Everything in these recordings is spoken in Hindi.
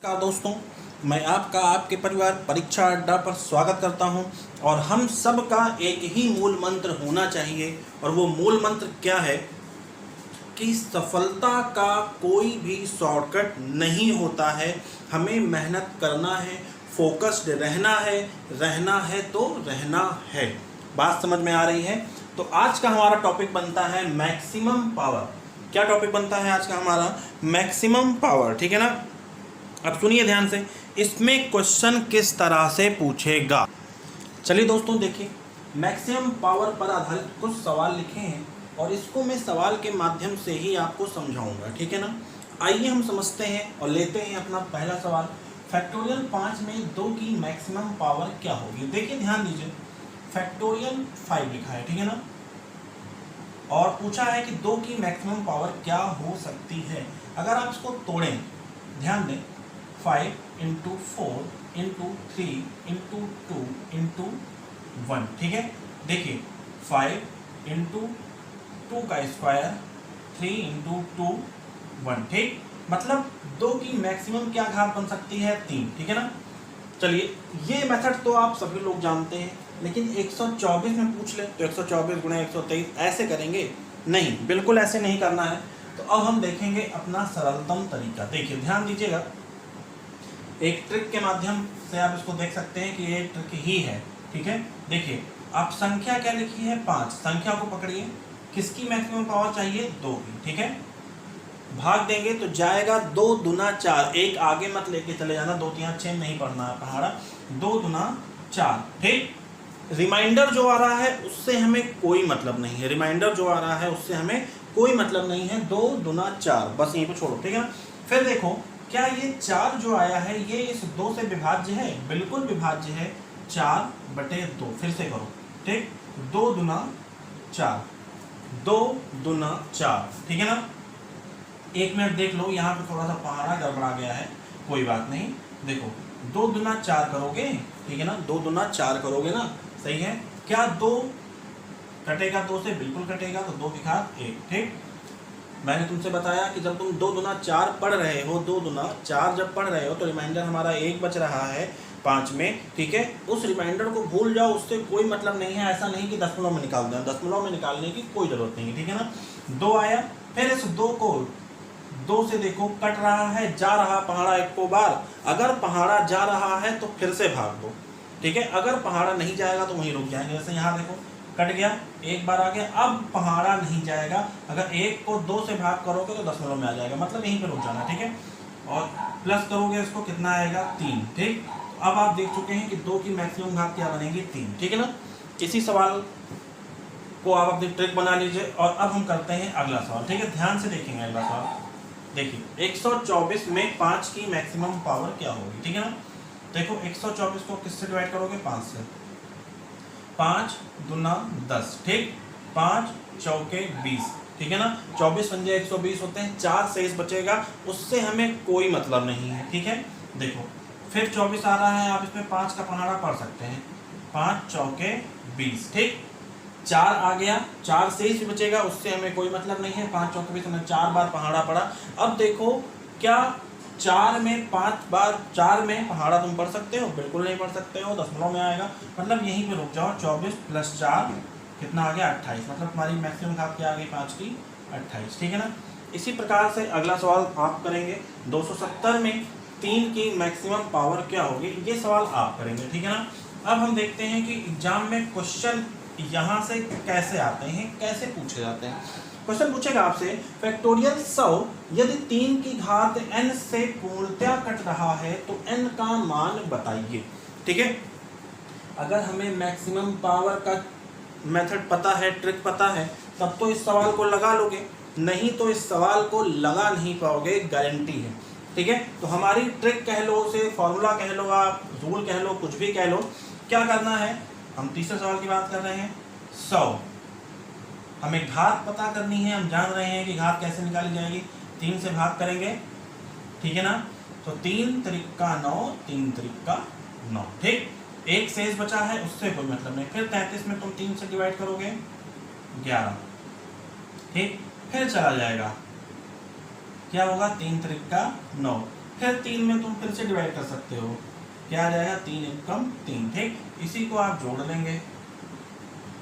नमस्कार दोस्तों, मैं आपका आपके परिवार परीक्षा अड्डा पर स्वागत करता हूं। और हम सब का एक ही मूल मंत्र होना चाहिए, और वो मूल मंत्र क्या है कि सफलता का कोई भी शॉर्टकट नहीं होता है। हमें मेहनत करना है, फोकस्ड रहना है तो रहना है। बात समझ में आ रही है? तो आज का हमारा टॉपिक बनता है मैक्सिमम पावर। क्या टॉपिक बनता है आज का हमारा? Maximum power. ठीक है ना? अब सुनिए ध्यान से, इसमें क्वेश्चन किस तरह से पूछेगा। चलिए दोस्तों देखिए, मैक्सिमम पावर पर आधारित कुछ सवाल लिखे हैं और इसको मैं सवाल के माध्यम से ही आपको समझाऊंगा। ठीक है ना? आइए हम समझते हैं और लेते हैं अपना पहला सवाल। फैक्टोरियल 5 में 2 की मैक्सिमम पावर क्या होगी? देखिए ध्यान दीजिए, फैक्टोरियल 5 लिखा है, ठीक है ना, और पूछा है कि 2 की मैक्सिमम पावर क्या हो सकती है। अगर आप इसको तोड़ें, ध्यान दें, 5 इंटू 4 इंटू 3 इंटू 2 इंटू 1। ठीक है, देखिए 5 इंटू 2 का स्क्वायर, 3 इंटू 2 1। ठीक, मतलब 2 की मैक्सिमम क्या घात बन सकती है? 3। ठीक है ना? चलिए, ये मेथड तो आप सभी लोग जानते हैं, लेकिन 124 में पूछ ले तो 124 गुणा 123 ऐसे करेंगे? नहीं, बिल्कुल ऐसे नहीं करना है। तो अब हम देखेंगे अपना सरलतम तरीका। देखिए ध्यान दीजिएगा, एक ट्रिक के माध्यम से आप इसको देख सकते हैं कि ये ट्रिक ही है। ठीक है, देखिए आप संख्या क्या लिखी है? 5। संख्या को पकड़िए, किसकी मैक्सिमम पावर चाहिए? 2 की। ठीक है, भाग देंगे तो जाएगा 2 दूना 4। एक आगे मत लेके चले जाना, 2 3 6 नहीं पढ़ना है पहाड़ा। 2 दूना 4। ठीक, रिमाइंडर जो आ रहा है उससे हमें कोई मतलब नहीं है। रिमाइंडर जो आ रहा है उससे हमें कोई मतलब नहीं है। 2 दूना 4, बस यहीं पे छोड़ो। ठीक है ना? फिर देखो, क्या ये 4 जो आया है ये इस 2 से विभाज्य है? बिल्कुल विभाज्य है। 4/2। फिर से करो। ठीक, 2 दूना 4, 2 दूना 4। ठीक है ना? 1 मिनट देख लो, यहाँ पे थोड़ा सा पहाड़ा गड़बड़ा गया है, कोई बात नहीं। देखो 2 दूना 4 करोगे, ठीक है ना? 2 दूना 4 करोगे ना, सही है। क्या 2 कटेगा 2 से? बिल्कुल कटेगा, तो 2 की घात 1। ठीक, मैंने तुमसे बताया कि जब तुम 2 दूना 4 पढ़ रहे हो, 2 दूना 4 जब पढ़ रहे हो तो रिमाइंडर हमारा 1 बच रहा है 5 में। ठीक है, उस रिमाइंडर को भूल जाओ, उससे कोई मतलब नहीं है। ऐसा नहीं कि दशमलव में निकाल दें, दशमलव में निकालने की कोई जरूरत नहीं है। ठीक है ना? 2 आया, फिर इस 2 को 2 से देखो कट रहा है, जा रहा पहाड़ा 1 को बार। अगर पहाड़ा जा रहा है तो फिर से भाग दो। ठीक है, अगर पहाड़ा नहीं जाएगा तो वहीं रुक जाएंगे। जैसे यहाँ देखो कट गया, 1 बार आ गया, अब पहाड़ा नहीं जाएगा। अगर 1 को 2 से भाग करोगे तो दशमलव में आ जाएगा, मतलब यहीं पे रुक जाना। ठीक है, और प्लस करोगे इसको, कितना आएगा? 3। ठीक, अब आप देख चुके हैं कि 2 की मैक्सिमम घात क्या बनेगी? 3। ठीक है ना? इसी सवाल को आप अपनी ट्रिक बना लीजिए। और अब हम करते हैं अगला सवाल। ठीक है, ध्यान से देखेंगे अगला सवाल। देखिए 124 में 5 की मैक्सिमम पावर क्या होगी? ठीक है ना? देखो 124 को किससे डिवाइड करोगे? 5 से। 5 दूना 10। ठीक, 5 चौके 20। ठीक है ना? 24 पंजे 120 होते हैं, 4 शेष बचेगा, उससे हमें कोई मतलब नहीं है। ठीक है, देखो फिर 24 आ रहा है, आप इसमें 5 का पहाड़ा पढ़ सकते हैं। 5 चौके 20। ठीक, 4 आ गया, 4 शेष भी बचेगा, उससे हमें कोई मतलब नहीं है। 5 चौके 20, हमने 4 बार पहाड़ा पढ़ा। अब देखो, क्या 4 में 5 बार 4 में पहाड़ा तुम पढ़ सकते हो? बिल्कुल नहीं पढ़ सकते हो, दशमलव में आएगा, मतलब यहीं पे रुक जाओ। 24 प्लस 4 कितना आ गया? 28। मतलब तुम्हारी मैक्सिमम घात क्या आ गई? 5 की 28। ठीक है ना? इसी प्रकार से अगला सवाल आप करेंगे। 270 में 3 की मैक्सिमम पावर क्या होगी? ये सवाल आप करेंगे। ठीक है ना? अब हम देखते हैं कि एग्जाम में क्वेश्चन यहाँ से कैसे आते हैं, कैसे पूछे जाते हैं। क्वेश्चन पूछेगा आपसे, फैक्टोरियल 100 यदि 3 की घात n से पूर्णतया कट रहा है तो n का मान बताइए। ठीक है, अगर हमें मैक्सिमम पावर का मेथड पता है, ट्रिक पता है, तब तो इस सवाल को लगा लोगे, नहीं तो इस सवाल को लगा नहीं पाओगे, गारंटी है। ठीक है, तो हमारी ट्रिक कह लो, उसे फॉर्मूला कह लो, आप रूल कह लो, कुछ भी कह लो। क्या करना है? हम तीसरे सवाल की बात कर रहे हैं। 100 हमें घात पता करनी है। हम जान रहे हैं कि घात कैसे निकाली जाएगी, 3 से भाग करेंगे। ठीक है ना? तो 3 त्रिका 9, 3 त्रिका 9। ठीक, 1 शेष बचा है, उससे कोई मतलब नहीं। फिर 33 में तुम 3 से डिवाइड करोगे, 11। ठीक, फिर चला जाएगा, क्या होगा? 3 त्रिका 9। फिर 3 में तुम फिर से डिवाइड कर सकते हो, क्या आ जाएगा 3 एकम 3, ठीक। इसी को आप जोड़ लेंगे,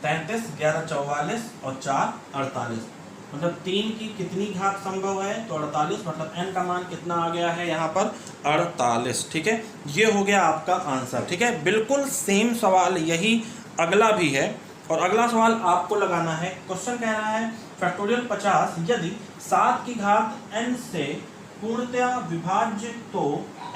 33, 11 44 और 4 48, मतलब 3 की कितनी घात संभव है, तो 48, मतलब n का मान कितना आ गया है यहाँ पर 48, ठीक है। ये हो गया आपका आंसर, ठीक है। बिल्कुल सेम सवाल यही अगला भी है, और अगला सवाल आपको लगाना है। क्वेश्चन कह रहा है फैक्टोरियल 50 यदि 7 की घात n से पूर्णतया विभाज्य तो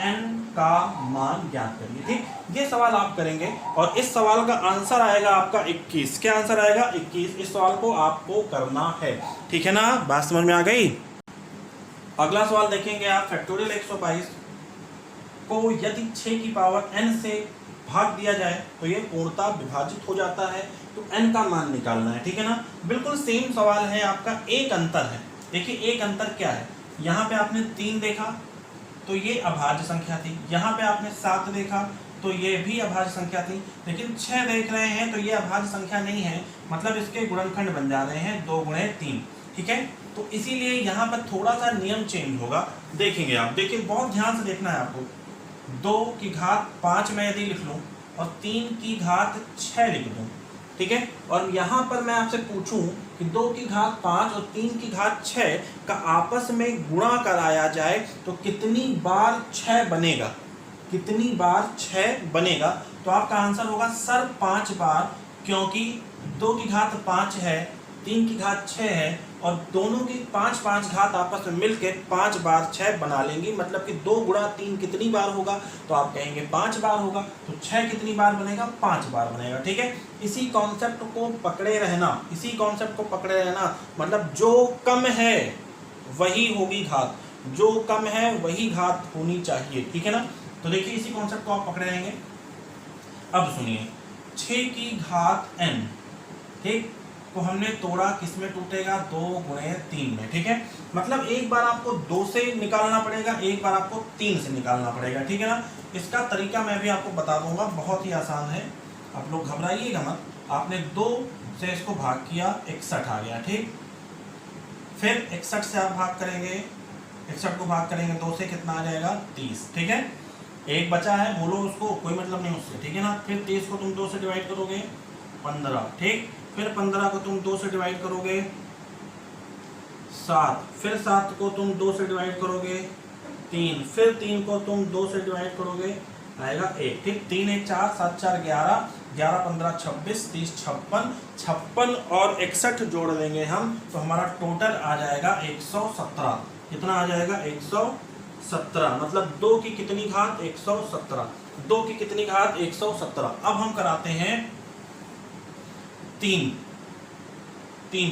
n का मान ज्ञात करिए, ठीक। ये सवाल आप करेंगे और इस सवाल का आंसर आएगा आपका 21। क्या आंसर आएगा 21। इस सवाल को आपको करना है, ठीक है ना, बात समझ में आ गई। अगला सवाल देखेंगे आप, फैक्टोरियल 122 को यदि 6 की पावर n से भाग दिया जाए तो ये पूर्णतः विभाजित हो जाता है, तो n का मान निकालना है, ठीक है ना। बिल्कुल सेम सवाल है आपका, एक अंतर है। देखिए एक अंतर क्या है, यहाँ पे आपने 3 देखा तो ये अभाज्य संख्या थी, यहाँ पे आपने 7 देखा तो ये भी अभाज्य संख्या थी, लेकिन 6 देख रहे हैं तो ये अभाज्य संख्या नहीं है, मतलब इसके गुणनखंड बन जा रहे हैं 2 गुणे 3, ठीक है। तो इसीलिए यहाँ पर थोड़ा सा नियम चेंज होगा, देखेंगे आप। देखिए बहुत ध्यान से देखना है आपको, 2 की घात 5 में यदि लिख लूँ और 3 की घात 6 लिख दूँ, ठीक है। और यहाँ पर मैं आपसे पूछूं कि 2 की घात 5 और 3 की घात 6 का आपस में गुणा कराया जाए तो कितनी बार 6 बनेगा, कितनी बार 6 बनेगा, तो आपका आंसर होगा सर 5 बार, क्योंकि 2 की घात 5 है, 3 की घात 6 है, और दोनों की 5 घात आपस में मिलके 5 बार 6 बना लेंगी, मतलब कि 2 गुणा 3 कितनी बार होगा, तो आप कहेंगे 5 बार होगा, तो 6 कितनी बार बनेगा, 5 बार बनेगा, ठीक है। इसी कॉन्सेप्ट को पकड़े रहना, इसी कॉन्सेप्ट को पकड़े रहना, मतलब जो कम है वही होगी घात, जो कम है वही घात होनी चाहिए, ठीक है ना। तो देखिए इसी कॉन्सेप्ट को आप पकड़े रहेंगे। अब सुनिए, 6 की घात n, ठीक, तो हमने तोड़ा, किस में टूटेगा, 2 गुणे 3 में, ठीक है। मतलब एक बार आपको 2 से निकालना पड़ेगा, एक बार आपको 3 से निकालना पड़ेगा, ठीक है ना। इसका तरीका मैं भी आपको बता दूंगा, बहुत ही आसान है, आप लोग घबराइएगा मत। आपने 2 से इसको भाग किया, 61 आ गया, ठीक। फिर 61 से आप भाग करेंगे, 61 को भाग करेंगे 2 से, कितना आ जाएगा 30, ठीक है। एक बचा है, बोलो उसको, कोई मतलब नहीं उससे, ठीक है ना। फिर 30 को तुम 2 से डिवाइड करोगे 15, ठीक। फिर 15 को तुम 2 से डिवाइड करोगे 7, फिर 7 को तुम 2 से डिवाइड करोगे 3, फिर 3 को तुम 2 से डिवाइड करोगे आएगा 1, ठीक। 3 1 4 7 4 11, 11 15 26, 30 56, 56 और 61 जोड़ देंगे हम, तो हमारा टोटल आ जाएगा 117। कितना आ जाएगा 117, मतलब 2 की कितनी घात 117, 2 की कितनी घात 117। अब हम कराते हैं 3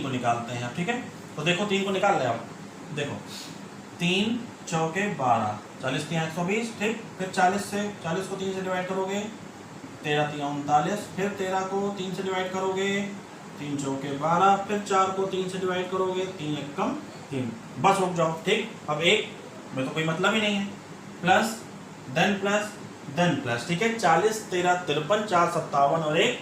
को निकालते हैं, ठीक है। तो देखो 3 को निकाल रहे आप, देखो 3 चौके 12, 40 3 120, ठीक। फिर 40 को 3 से डिवाइड करोगे 13 3 39, फिर 13 को 3 से डिवाइड करोगे 3 चौके 12, फिर 4 को 3 से डिवाइड करोगे 3 एकम 3, बस रुक जाओ, ठीक। अब 1 में तो कोई मतलब ही नहीं है, प्लस देन प्लस, ठीक है। 40 13 53, 4 57 और 1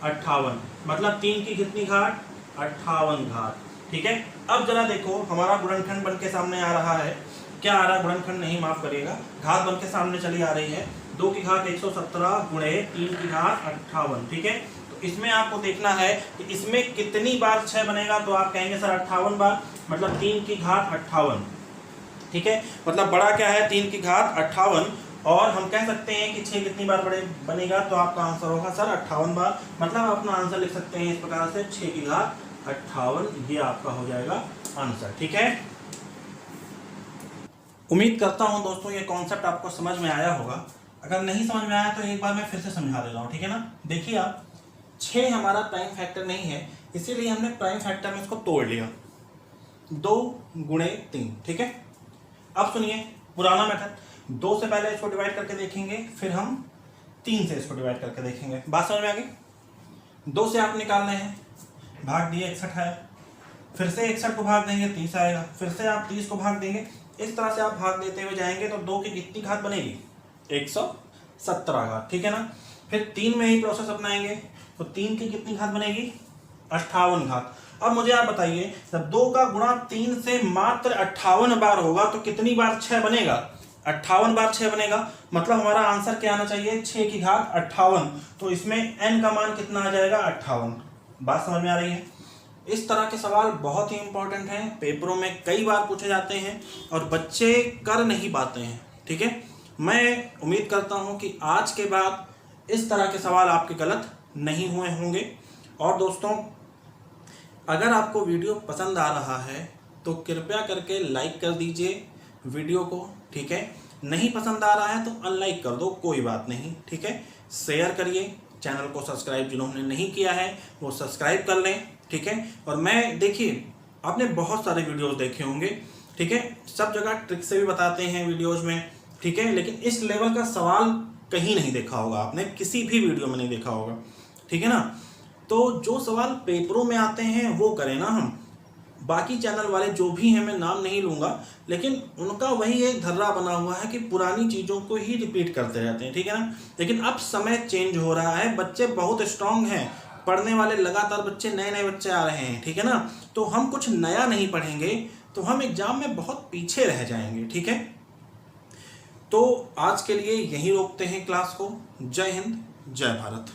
58, मतलब 3 की कितनी घात 58 घात, ठीक है। अब जरा देखो हमारा गुणनखंड बन के सामने आ रहा है, क्या आ रहा है, गुणनखंड नहीं माफ करिएगा, घात बन के सामने चली आ रही है, 2 की घात 117 गुणे 3 की घात 58, ठीक है। तो इसमें आपको देखना है कि इसमें कितनी बार 6 बनेगा, तो आप कहेंगे सर 58 बार, मतलब 3 की घात 58, ठीक है। मतलब बड़ा क्या है 3 की घात 58, और हम कह सकते हैं कि 6 कितनी बार बनेगा, तो आपका आंसर होगा सर 58 बार, मतलब आप अपना आंसर लिख सकते हैं इस प्रकार से 6 की घात 58, ये आपका हो जाएगा आंसर, ठीक है। उम्मीद करता हूं दोस्तों ये कॉन्सेप्ट आपको समझ में आया होगा, अगर नहीं समझ में आया तो एक बार मैं फिर से समझा दे रहा हूं, ठीक है ना। देखिए आप 6 हमारा प्राइम फैक्टर नहीं है, इसीलिए हमने प्राइम फैक्टर में इसको तोड़ लिया, 2 गुणे 3, ठीक है। अब सुनिए पुराना मेथड, 2 से पहले इसको डिवाइड करके देखेंगे, फिर हम 3 से इसको डिवाइड करके देखेंगे, बात समझ में आ गई। 2 से आप निकालने हैं, भाग दिए 61 है, फिर से 61 को भाग देंगे 30 आएगा, फिर से आप 30 को भाग देंगे, इस तरह से आप भाग देते हुए जाएंगे तो 2 की कितनी घात बनेगी 117 घात, ठीक है ना। फिर 3 में ही प्रोसेस अपनाएंगे तो 3 की कितनी घात बनेगी 58 घात। अब मुझे आप बताइए, जब 2 का गुणा 3 से मात्र 58 बार होगा तो कितनी बार 6 बनेगा, 58 बार 6 बनेगा, मतलब हमारा आंसर क्या आना चाहिए, 6 की घात 58। तो इसमें n का मान कितना आ जाएगा, 58। बात समझ में आ रही है। इस तरह के सवाल बहुत ही इंपॉर्टेंट हैं, पेपरों में कई बार पूछे जाते हैं और बच्चे कर नहीं पाते हैं। ठीक है, मैं उम्मीद करता हूं कि आज के बाद इस तरह के सवाल आपके गलत नहीं हुए होंगे। और दोस्तों, अगर आपको वीडियो पसंद आ रहा है तो कृपया करके लाइक कर दीजिए वीडियो को। ठीक है, नहीं पसंद आ रहा है तो अनलाइक कर दो, कोई बात नहीं। ठीक है, शेयर करिए, चैनल को सब्सक्राइब जिन्होंने नहीं किया है वो सब्सक्राइब कर लें। ठीक है, और मैं, देखिए आपने बहुत सारे वीडियोस देखे होंगे, ठीक है, सब जगह ट्रिक से भी बताते हैं वीडियोस में। ठीक है, लेकिन इस लेवल का सवाल कहीं नहीं देखा होगा आपने, किसी भी वीडियो में नहीं देखा होगा। ठीक है ना, तो जो सवाल पेपरों में आते हैं वो करें ना हम। बाकी चैनल वाले जो भी हैं, मैं नाम नहीं लूँगा, लेकिन उनका वही एक धर्रा बना हुआ है कि पुरानी चीज़ों को ही रिपीट करते रहते हैं। ठीक है ना, लेकिन अब समय चेंज हो रहा है, बच्चे बहुत स्ट्रांग हैं, पढ़ने वाले लगातार बच्चे, नए नए बच्चे आ रहे हैं। ठीक है ना, तो हम कुछ नया नहीं पढ़ेंगे तो हम एग्जाम में बहुत पीछे रह जाएंगे। ठीक है, तो आज के लिए यहीं रोकते हैं क्लास को। जय हिंद, जय भारत।